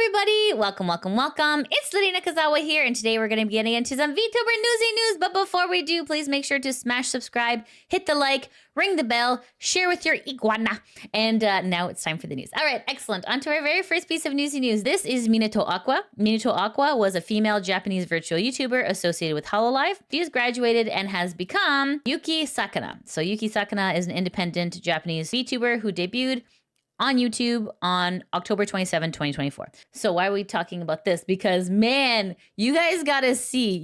everybody, welcome. It's Lydia Nakazawa here, and today we're going to be getting into some VTuber newsy news. But before we do, please make sure to smash subscribe, hit the like, ring the bell, share with your iguana. And now it's time for the news. All right, excellent. On to our very first piece of newsy news. This is Minato Aqua. Minato Aqua was a female Japanese virtual YouTuber associated with Hololive. She has graduated and has become Yuki Sakana. So Yuki Sakana is an independent Japanese VTuber who debuted on YouTube on October 27, 2024. So why are we talking about this? Because man, you guys gotta see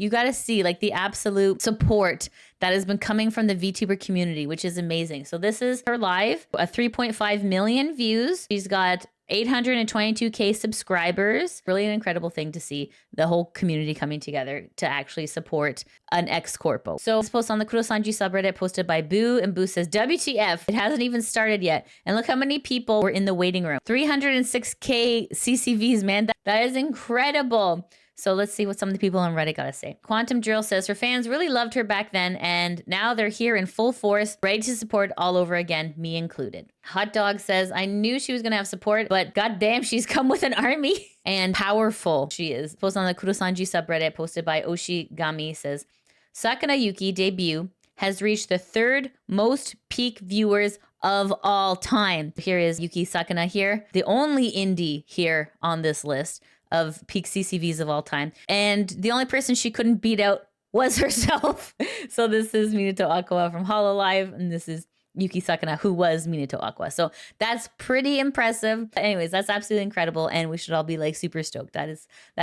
like the absolute support that has been coming from the VTuber community, which is amazing. So this is her live, a 3.5 million views. She's got 822K subscribers. Really an incredible thing to see the whole community coming together to actually support an ex-corpo. So this post on the Kurosanji subreddit posted by Boo, and Boo says, WTF, it hasn't even started yet. And look how many people were in the waiting room. 306K CCVs, man. That is incredible. So let's see what some of the people on Reddit gotta say. Quantum Drill says her fans really loved her back then, and now they're here in full force, ready to support all over again, me included. Hot Dog says, I knew she was gonna have support, but goddamn, she's come with an army. And powerful she is. Post on the Kurosanji subreddit posted by Oshigami says, Sakana Yuki debut has reached the third most peak viewers of all time. Here is Yuki Sakana here, the only indie here on this list of peak CCVs of all time. And the only person she couldn't beat out was herself. So this is Minato Aqua from Hololive, and this is Yuki Sakana, who was Minato Aqua. So that's pretty impressive. Anyways, that's absolutely incredible, and we should all be like super stoked. That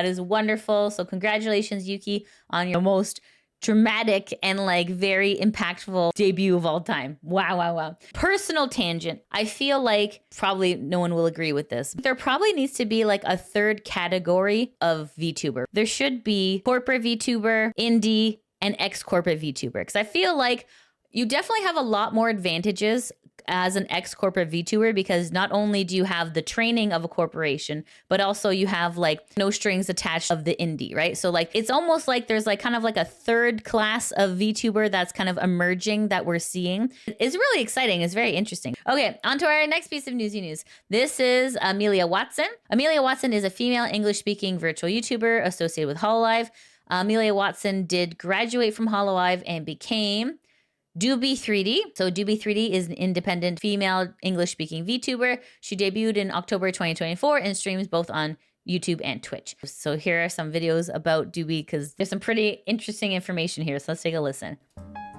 is wonderful. So congratulations, Yuki, on your most dramatic and like very impactful debut of all time. Wow. Personal tangent. I feel like probably no one will agree with this. There probably needs to be like a third category of VTuber. There should be corporate VTuber, indie, and ex-corporate VTuber. Because I feel like you definitely have a lot more advantages as an ex-corporate VTuber, because not only do you have the training of a corporation, but also you have like no strings attached of the indie, right? So like it's almost like there's like kind of like a third class of VTuber that's kind of emerging that we're seeing. It's really exciting. It's very interesting. Okay, on to our next piece of newsy news. This is Amelia Watson. Amelia Watson is a female English-speaking virtual YouTuber associated with Hololive. Amelia Watson did graduate from Hololive and became Doobie3D. So Doobie3D is an independent female English-speaking VTuber. She debuted in October 2024 and streams both on YouTube and Twitch. So here are some videos about Doobie, because there's some pretty interesting information here. So let's take a listen.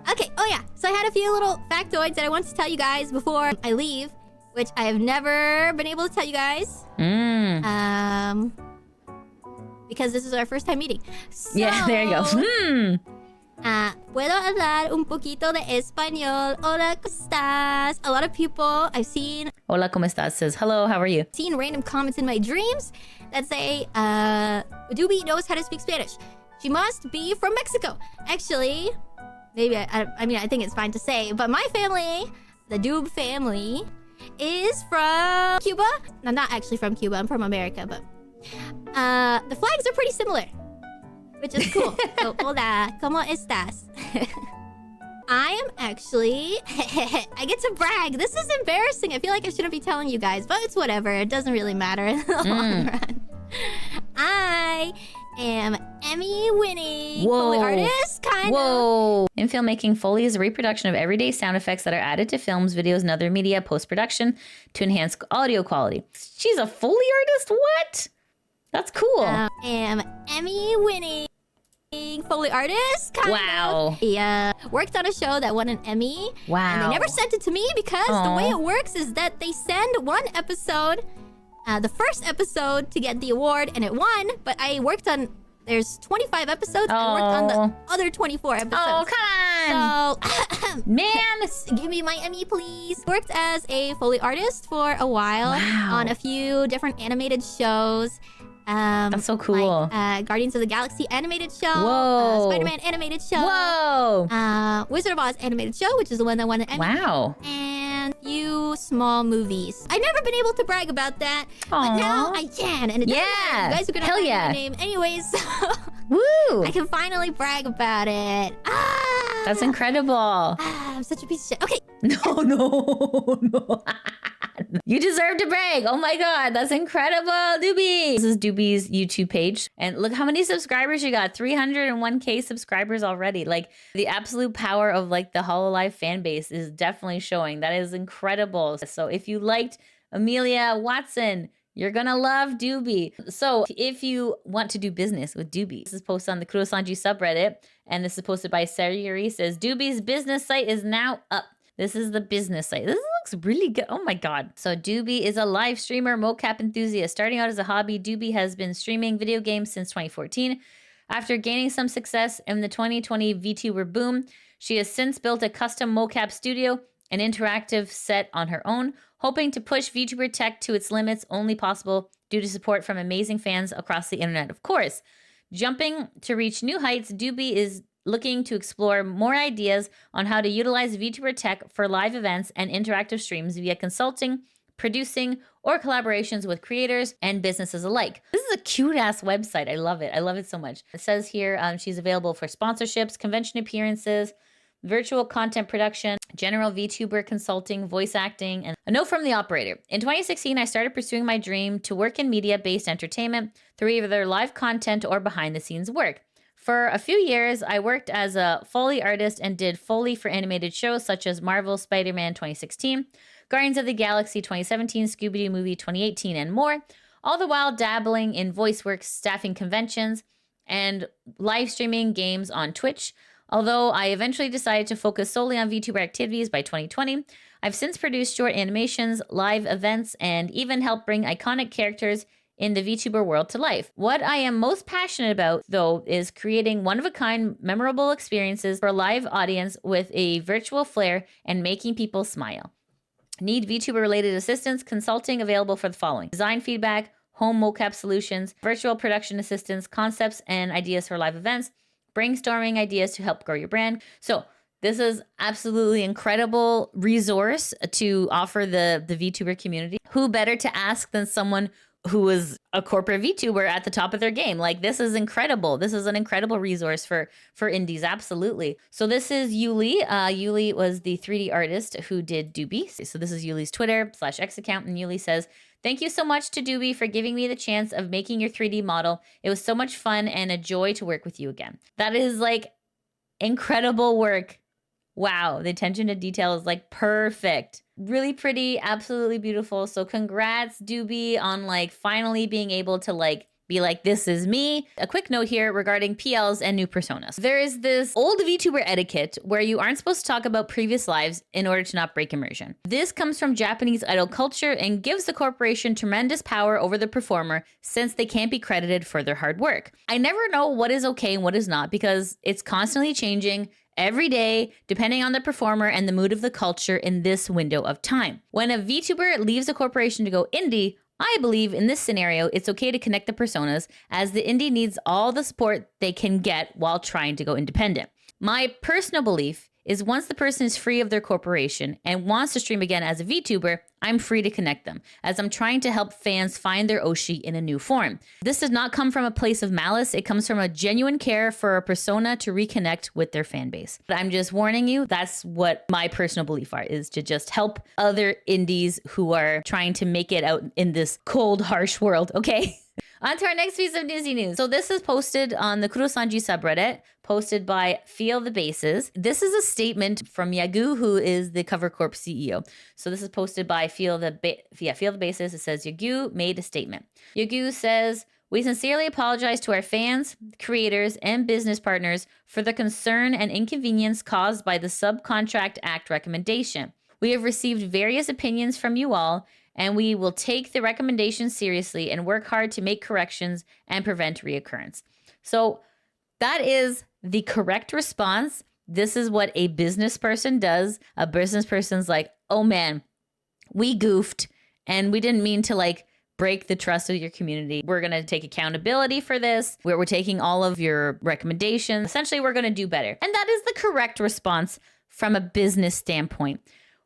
Okay, oh yeah. So I had a few little factoids that I want to tell you guys before I leave, which I have never been able to tell you guys. Because this is our first time meeting. So, yeah, there you go. Puedo hablar un poquito de español. Hola, ¿cómo estás? A lot of people I've seen. Hola, ¿cómo estás? Says, hello, how are you? Seen random comments in my dreams that say, Doobie knows how to speak Spanish. She must be from Mexico. Actually, maybe, I mean, I think it's fine to say, but my family, the Doob family, is from Cuba. I'm not actually from Cuba, I'm from America, but the flags are pretty similar, which is cool. So, hola, ¿cómo estás? I am actually... I get to brag. This is embarrassing. I feel like I shouldn't be telling you guys, but it's whatever. It doesn't really matter in the long run. I am Emmy-winning Foley artist, kind of. In filmmaking, Foley is a reproduction of everyday sound effects that are added to films, videos, and other media post-production to enhance audio quality. She's a Foley artist? What? That's cool. I am Emmy-winning Foley artist, kind of. Yeah. Worked on a show that won an Emmy. Wow. And they never sent it to me because the way it works is that they send one episode, the first episode, to get the award, and it won. But I worked on... There's 25 episodes. I worked on the other 24 episodes. Oh, come on. So, man, give me my Emmy, please. Worked as a Foley artist for a while on a few different animated shows. That's so cool. Like, Guardians of the Galaxy animated show. Whoa. Spider-Man animated show. Whoa. Wizard of Oz animated show, which is the one that won an Emmy. Wow. And a few small movies. I've never been able to brag about that, but now I can. And it doesn't matter. You guys are gonna find my name anyways. So Woo. I can finally brag about it. That's incredible. I'm such a piece of shit. Okay. No. You deserve to brag. Oh my God, that's incredible, Doobie. This is Doobie's YouTube page. And look how many subscribers you got. 301K subscribers already. Like the absolute power of like the Hololive fan base is definitely showing. That is incredible. So if you liked Amelia Watson, you're gonna love Doobie. So if you want to do business with Doobie, this is posted on the Kurosanji subreddit, and this is posted by Sayu. Says Doobie's business site is now up. This is the business site. This looks really good. Oh my God. So Doobie is a live streamer, mocap enthusiast. Starting out as a hobby, Doobie has been streaming video games since 2014. After gaining some success in the 2020 VTuber boom, she has since built a custom mocap studio, an interactive set on her own, hoping to push VTuber tech to its limits, only possible due to support from amazing fans across the internet, of course. Jumping to reach new heights, Doobie is looking to explore more ideas on how to utilize VTuber tech for live events and interactive streams via consulting, producing, or collaborations with creators and businesses alike. This is a cute-ass website. I love it. I love it so much. It says here she's available for sponsorships, convention appearances, virtual content production, general VTuber consulting, voice acting, and a note from the operator. In 2016, I started pursuing my dream to work in media-based entertainment through either live content or behind-the-scenes work. For a few years, I worked as a Foley artist and did Foley for animated shows such as Marvel's Spider-Man 2016, Guardians of the Galaxy 2017, Scooby-Doo movie 2018, and more, all the while dabbling in voice work, staffing conventions, and live streaming games on Twitch. Although I eventually decided to focus solely on VTuber activities by 2020, I've since produced short animations, live events, and even helped bring iconic characters in the VTuber world to life. What I am most passionate about, though, is creating one-of-a-kind, memorable experiences for a live audience with a virtual flair and making people smile. Need VTuber-related assistance? Consulting available for the following: design feedback, home mocap solutions, virtual production assistance, concepts and ideas for live events, brainstorming ideas to help grow your brand. So this is absolutely incredible resource to offer the VTuber community. Who better to ask than someone who is a corporate VTuber at the top of their game? Like, this is incredible. This is an incredible resource for indies, absolutely. So this is Yuli. Yuli was the 3D artist who did Doobie. So this is Yuli's Twitter/X account, and Yuli says, "Thank you so much to Doobie for giving me the chance of making your 3D model. It was so much fun and a joy to work with you again." That is like incredible work. Wow, the attention to detail is like perfect. Really pretty, absolutely beautiful. So congrats, Doobie, on like finally being able to like be like, this is me. A quick note here regarding PLs and new personas. There is this old VTuber etiquette where you aren't supposed to talk about previous lives in order to not break immersion. This comes from Japanese idol culture and gives the corporation tremendous power over the performer since they can't be credited for their hard work. I never know what is okay and what is not because it's constantly changing every day, depending on the performer and the mood of the culture in this window of time. When a VTuber leaves a corporation to go indie, I believe in this scenario, it's okay to connect the personas as the indie needs all the support they can get while trying to go independent. My personal belief is once the person is free of their corporation and wants to stream again as a VTuber, I'm free to connect them, as I'm trying to help fans find their Oshi in a new form. This does not come from a place of malice. It comes from a genuine care for a persona to reconnect with their fan base. But I'm just warning you, that's what my personal belief is to just help other indies who are trying to make it out in this cold, harsh world, okay? On to our next piece of Newsy news. So this is posted on the Kurosanji subreddit, posted by Feel the Bases. This is a statement from Yagoo, who is the Cover Corp CEO. So this is posted by Feel the Bases. It says, Yagoo made a statement. Yagoo says, "We sincerely apologize to our fans, creators, and business partners for the concern and inconvenience caused by the Subcontract Act recommendation. We have received various opinions from you all, and we will take the recommendations seriously and work hard to make corrections and prevent reoccurrence." So that is the correct response. This is what a business person does. A business person's like, oh man, we goofed and we didn't mean to like break the trust of your community. We're going to take accountability for this. We're taking all of your recommendations. Essentially, we're going to do better. And that is the correct response from a business standpoint.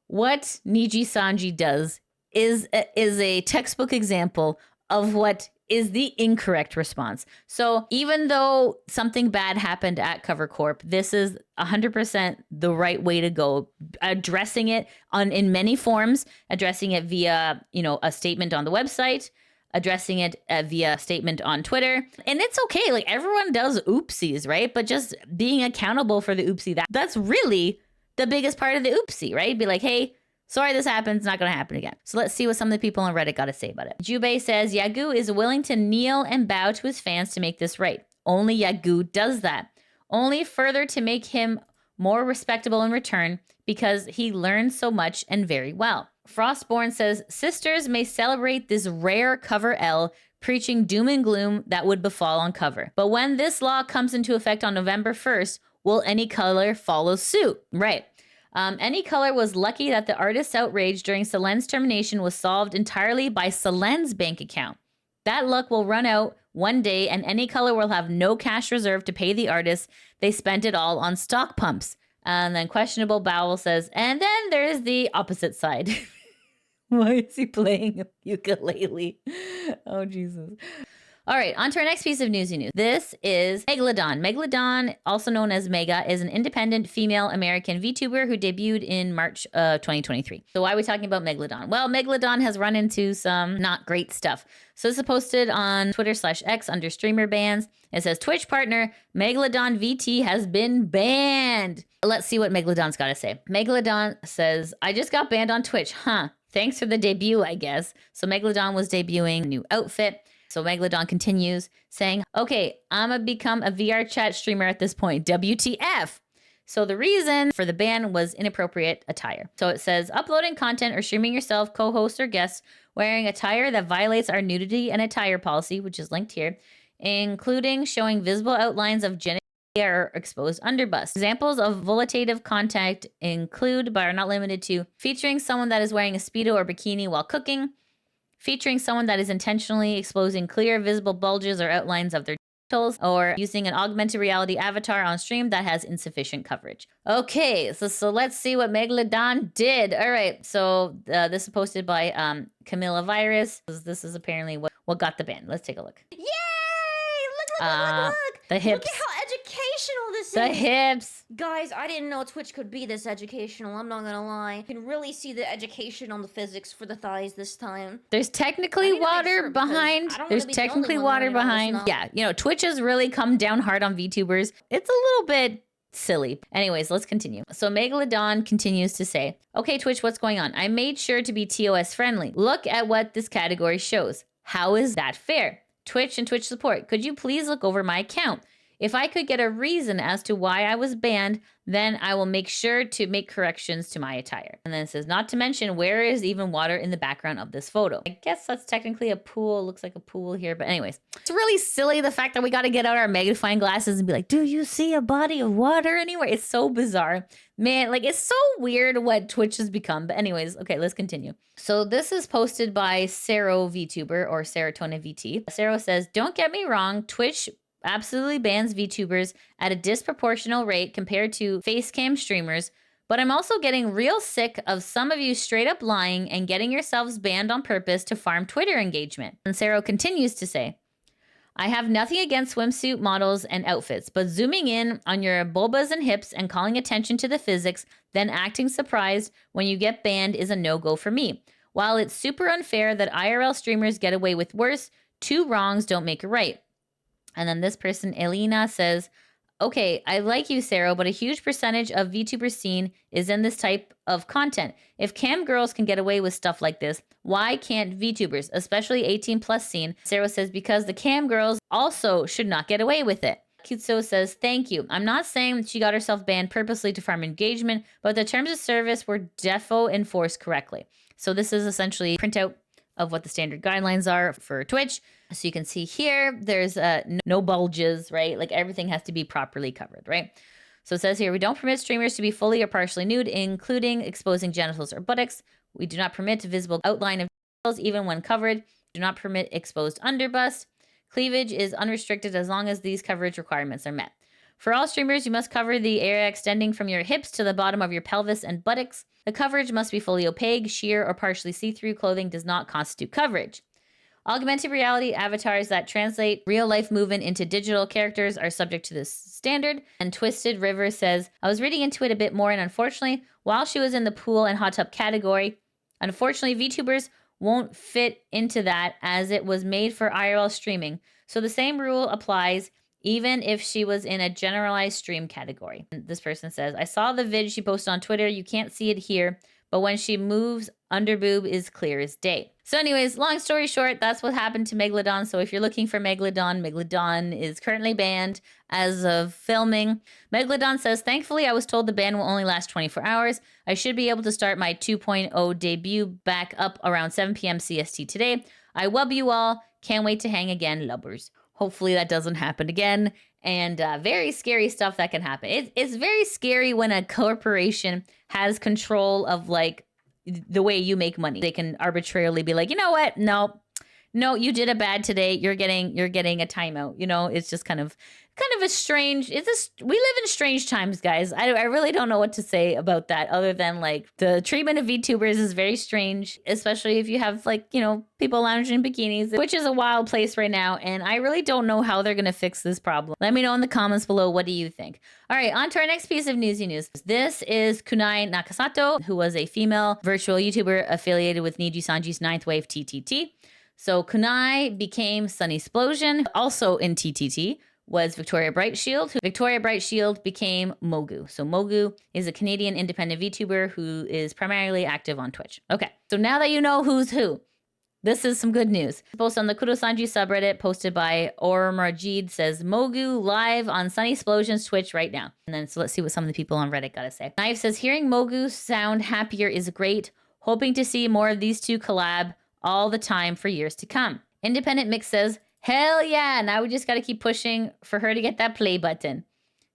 What NIJISANJI does is a textbook example of what is the incorrect response. So even though something bad happened at Cover Corp, this is 100% the right way to go. Addressing it in many forms, addressing it via, a statement on the website, addressing it via statement on Twitter. And it's okay. Like, everyone does oopsies, right? But just being accountable for the oopsie, that's really the biggest part of the oopsie, right? Be like, hey, sorry this happened. It's not going to happen again. So let's see what some of the people on Reddit got to say about it. Jubei says, Yagoo is willing to kneel and bow to his fans to make this right. Only Yagoo does that. Only further to make him more respectable in return, because he learns so much and very well. Frostborn says, sisters may celebrate this rare cover L, preaching doom and gloom that would befall on cover. But when this law comes into effect on November 1st, will any color follow suit? Right. Any Color was lucky that the artist's outrage during Selen's termination was solved entirely by Selen's bank account. That luck will run out one day, and Any Color will have no cash reserve to pay the artist. They spent it all on stock pumps. And then Questionable Bowel says, and then there's the opposite side. Why is he playing a ukulele? Oh, Jesus. All right, on to our next piece of newsy news. This is Megalodon. Megalodon, also known as Mega, is an independent female American VTuber who debuted in March 2023. So why are we talking about Megalodon? Well, Megalodon has run into some not great stuff. So this is posted on Twitter/X under streamer bans. It says, Twitch partner Megalodon VT has been banned. Let's see what Megalodon's got to say. Megalodon says, I just got banned on Twitch. Huh. Thanks for the debut, I guess. So Megalodon was debuting a new outfit. So Megalodon continues saying, okay, I'm going to become a VR chat streamer at this point. WTF. So the reason for the ban was inappropriate attire. So it says, uploading content or streaming yourself, co-host or guest, wearing attire that violates our nudity and attire policy, which is linked here, including showing visible outlines of genitalia or exposed underbust. Examples of volatative contact include, but are not limited to, featuring someone that is wearing a Speedo or bikini while cooking, featuring someone that is intentionally exposing clear, visible bulges or outlines of their genitals, or using an augmented reality avatar on stream that has insufficient coverage. Okay, so let's see what Megalodon did. All right, so this is posted by Camilla Virus. This is apparently what got the ban. Let's take a look. Yay! Look! The hips. Look at how educational this is. The hips. Guys, I didn't know Twitch could be this educational. I'm not gonna lie. You can really see the education on the physics for the thighs this time. There's technically water behind. There's technically water behind. Yeah, Twitch has really come down hard on VTubers. It's a little bit silly. Anyways, let's continue. So Megalodon continues to say, okay, Twitch, what's going on? I made sure to be TOS friendly. Look at what this category shows. How is that fair? Twitch and Twitch support, could you please look over my account? If I could get a reason as to why I was banned, then I will make sure to make corrections to my attire. And then it says, not to mention, where is even water in the background of this photo? I guess that's technically a pool. It looks like a pool here. But anyways, it's really silly, the fact that we got to get out our magnifying glasses and be like, do you see a body of water anywhere? It's so bizarre. Man, like, it's so weird what Twitch has become. But anyways, okay, let's continue. So this is posted by Sero VTuber, or Serotonin VT. Sero says, don't get me wrong, Twitch absolutely bans VTubers at a disproportional rate compared to facecam streamers, but I'm also getting real sick of some of you straight up lying and getting yourselves banned on purpose to farm Twitter engagement. And Sero continues to say, I have nothing against swimsuit models and outfits, but zooming in on your bulbas and hips and calling attention to the physics, then acting surprised when you get banned is a no-go for me. While it's super unfair that IRL streamers get away with worse, two wrongs don't make a right. And then this person, Elena, says, okay, I like you, Sarah, but a huge percentage of VTuber scene is in this type of content. If cam girls can get away with stuff like this, why can't VTubers, especially 18 plus scene? Sarah says, because the cam girls also should not get away with it. Kutso says, thank you. I'm not saying that she got herself banned purposely to farm engagement, but the terms of service were defo enforced correctly. So this is essentially a printout of what the standard guidelines are for Twitch. So you can see here, there's no bulges, right? Like, everything has to be properly covered, right? So it says here, we don't permit streamers to be fully or partially nude, including exposing genitals or buttocks. We do not permit visible outline of genitals even when covered. Do not permit exposed underbust. Cleavage is unrestricted as long as these coverage requirements are met. For all streamers, you must cover the area extending from your hips to the bottom of your pelvis and buttocks. The coverage must be fully opaque. Sheer or partially see-through clothing does not constitute coverage. Augmented reality avatars that translate real-life movement into digital characters are subject to this standard. And Twisted River says, I was reading into it a bit more, and unfortunately, while she was in the pool and hot tub category, unfortunately, VTubers won't fit into that as it was made for IRL streaming. So the same rule applies even if she was in a generalized stream category. And this person says, I saw the vid she posted on Twitter. You can't see it here, but when she moves, under boob is clear as day. So anyways, long story short, that's what happened to Megalodon. So if you're looking for Megalodon, Megalodon is currently banned as of filming. Megalodon says, thankfully, I was told the ban will only last 24 hours. I should be able to start my 2.0 debut back up around 7 p.m. CST today. I love you all. Can't wait to hang again, lubbers. Hopefully that doesn't happen again. And very scary stuff that can happen. It's very scary when a corporation has control of like the way you make money. They can arbitrarily be like, you know what? No, you did a bad today. You're getting a timeout. You know, it's just kind of a strange. We live in strange times, guys. I really don't know what to say about that other than like the treatment of VTubers is very strange, especially if you have like, you know, people lounging in bikinis, which is a wild place right now. And I really don't know how they're going to fix this problem. Let me know in the comments below. What do you think? All right, on to our next piece of newsy news. This is Kunai Nakasato, who was a female virtual YouTuber affiliated with NIJISANJI's Ninth Wave TTT. So Kunai became SunnySplosion. Also in TTT was Victoria Brightshield. Victoria Brightshield became Mogu. So Mogu is a Canadian independent VTuber who is primarily active on Twitch. Okay, so now that you know who's who, this is some good news. Post on the Kudosanji subreddit posted by Majid says, Mogu live on SunnySplosion's Twitch right now. And then so let's see what some of the people on Reddit gotta say. Knife says, hearing Mogu sound happier is great. Hoping to see more of these two collab all the time for years to come. Independent Mix says, hell yeah, now we just got to keep pushing for her to get that play button.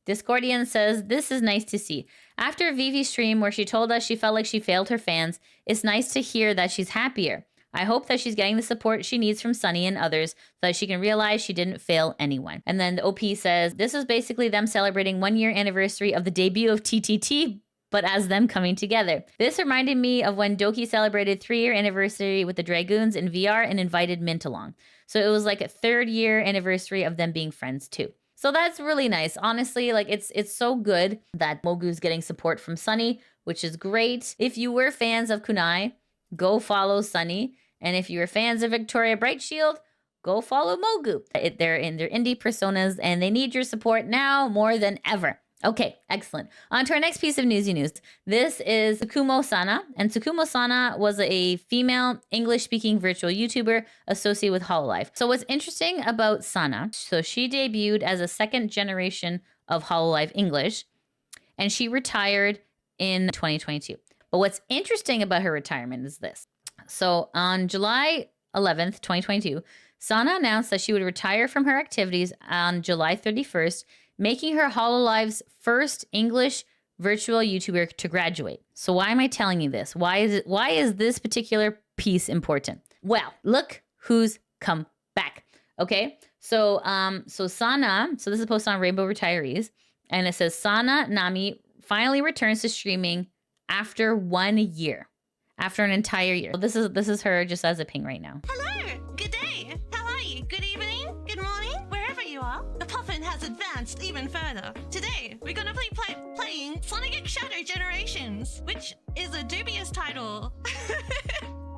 Discordian says, this is nice to see. After a Vivi stream where she told us she felt like she failed her fans, it's nice to hear that she's happier. I hope that she's getting the support she needs from Sunny and others so that she can realize she didn't fail anyone. And then the OP says, this is basically them celebrating 1 year anniversary of the debut of TTT, but as them coming together. This reminded me of when Doki celebrated 3-year anniversary with the Dragoons in VR and invited Mint along. So it was like a 3rd year anniversary of them being friends too. So that's really nice. Honestly, like it's so good that Mogu's getting support from Sunny, which is great. If you were fans of Kunai, go follow Sunny. And if you were fans of Victoria Brightshield, go follow Mogu. They're in their indie personas and they need your support now more than ever. Okay, excellent. On to our next piece of newsy news. This is Tsukumo Sana, and Tsukumo Sana was a female English-speaking virtual YouTuber associated with Hololive. So what's interesting about Sana, so she debuted as a 2nd generation of Hololive English, and she retired in 2022. But what's interesting about her retirement is this. So on July 11th, 2022, Sana announced that she would retire from her activities on July 31st, making her Hololive's first English virtual YouTuber to graduate. So why am I telling you this? Why is this particular piece important? Well, look who's come back. Okay, so Sana. So this is posted on Rainbow Retirees, and it says Sana Nami finally returns to streaming after 1 year, after an entire year. So this is her just as a ping right now. Hello, good day. How are you? Good evening, good morning, wherever you are. The puffin has advanced even further. Today, we're gonna be playing Sonic X Shadow Generations, which is a dubious title.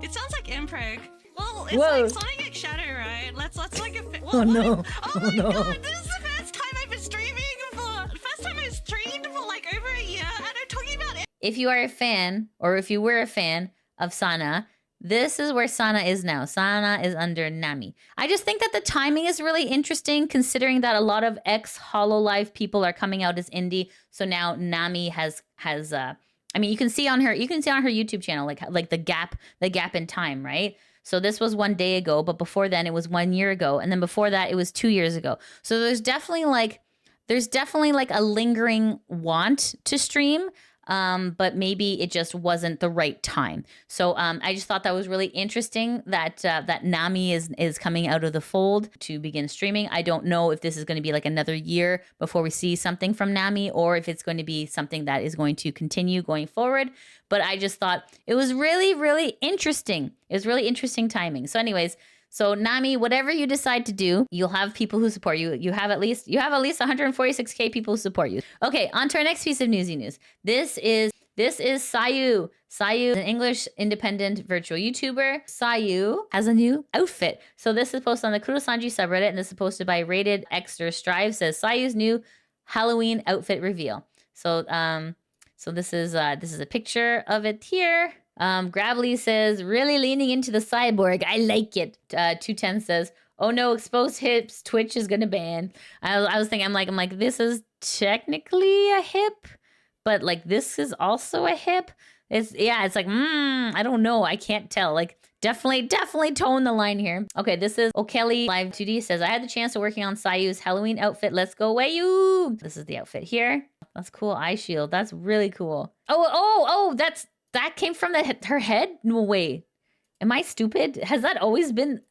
It sounds like impreg. Well, it's like Sonic X Shadow, right? Let's like a. Oh no! Oh my god! This is the first time I've been streaming for like over a year, and I'm talking about it. If you are a fan, or if you were a fan of Sana, this is where Sana is now. Sana is under Nami. I just think that the timing is really interesting considering that a lot of ex-Hololive people are coming out as indie. So now Nami has I mean, you can see on her YouTube channel like the gap in time, right? So this was 1 day ago, but before then it was 1 year ago, and then before that it was 2 years ago. So there's definitely like a lingering want to stream. But maybe it just wasn't the right time. So I just thought that was really interesting that that Nami is coming out of the fold to begin streaming. I don't know if this is going to be like another year before we see something from Nami, or if it's going to be something that is going to continue going forward. But I just thought it was really, really interesting. It was really interesting timing. So anyways, So Nami, whatever you decide to do, you'll have people who support you. You have at least 146k people who support you. Okay, on to our next piece of newsy news. This is Sayu. Sayu is an English independent virtual YouTuber. Sayu has a new outfit. So this is posted on the EX-NIJISANJI subreddit, and this is posted by Rated Extra Strive. Says Sayu's new Halloween outfit reveal. So this is a picture of it here. Gravelly says, really leaning into the cyborg. I like it. 210 says, oh no, exposed hips. Twitch is gonna ban. I was thinking, I'm like, this is technically a hip, but like this is also a hip. It's like, I don't know. I can't tell. Like, definitely tone the line here. Okay, this is O'Kelly Live 2D says, I had the chance of working on Sayu's Halloween outfit. Let's go Wayu. This is the outfit here. That's cool. Eye shield. That's really cool. Oh, that came from her head? No way. Am I stupid? Has that always been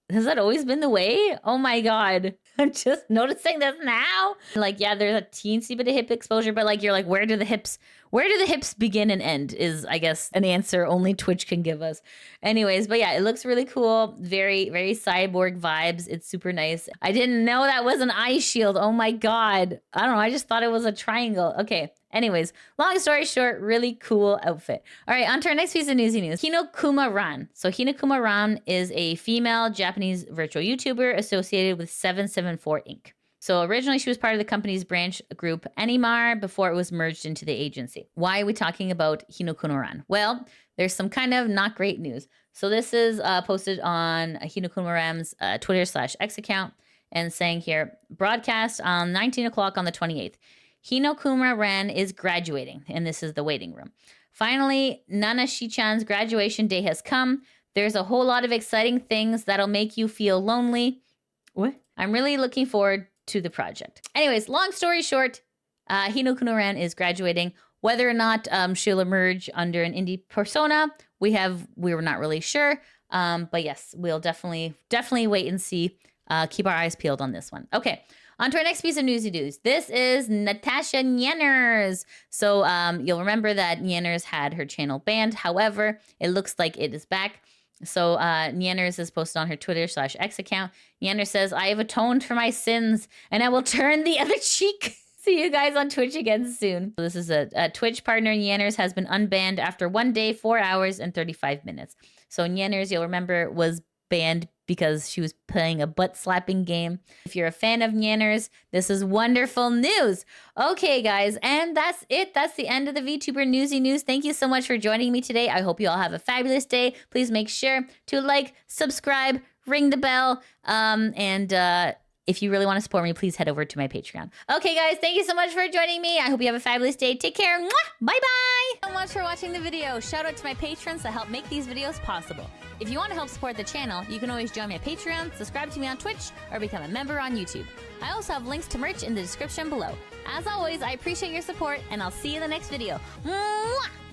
the way? Oh my God. I'm just noticing this now. Like, yeah, there's a teensy bit of hip exposure, but like, you're like, where do the hips begin and end is, I guess, an answer only Twitch can give us. Anyways, but yeah, it looks really cool. Very, very cyborg vibes. It's super nice. I didn't know that was an eye shield. Oh my God. I don't know. I just thought it was a triangle. Okay. Anyways, long story short, really cool outfit. All right, on to our next piece of newsy news. Hinokuma Ran. So Hinokuma Ran is a female Japanese virtual YouTuber associated with 774 Inc. So originally she was part of the company's branch group Animar before it was merged into the agency. Why are we talking about Hinokuma Ran? Well, there's some kind of not great news. So this is posted on Hinokuma Ran's Twitter/X account and saying here, broadcast on 19 o'clock on the 28th. Hinokuma Ran is graduating, and this is the waiting room. Finally, Nana Shi-chan's graduation day has come. There's a whole lot of exciting things that'll make you feel lonely. What? I'm really looking forward to the project. Anyways, long story short, Hinokuma Ran is graduating. Whether or not she'll emerge under an indie persona, we were not really sure. But yes, we'll definitely wait and see. Keep our eyes peeled on this one. Okay. On to our next piece of newsy news. This is Natasha Nieners. So you'll remember that Nieners had her channel banned. However, it looks like it is back. So Nieners is posted on her Twitter/X account. Nieners says, I have atoned for my sins and I will turn the other cheek. See you guys on Twitch again soon. So this is a Twitch partner. Nieners has been unbanned after 1 day, 4 hours, and 35 minutes. So Nieners, you'll remember, was banned because she was playing a butt-slapping game. If you're a fan of Nieners, this is wonderful news. Okay, guys, and that's it. That's the end of the VTuber Newsy News. Thank you so much for joining me today. I hope you all have a fabulous day. Please make sure to like, subscribe, ring the bell, and if you really want to support me, please head over to my Patreon. Okay, guys, thank you so much for joining me. I hope you have a fabulous day. Take care. Mwah! Bye-bye. Thank you so much for watching the video. Shout out to my patrons that help make these videos possible. If you want to help support the channel, you can always join my Patreon, subscribe to me on Twitch, or become a member on YouTube. I also have links to merch in the description below. As always, I appreciate your support, and I'll see you in the next video. Mwah!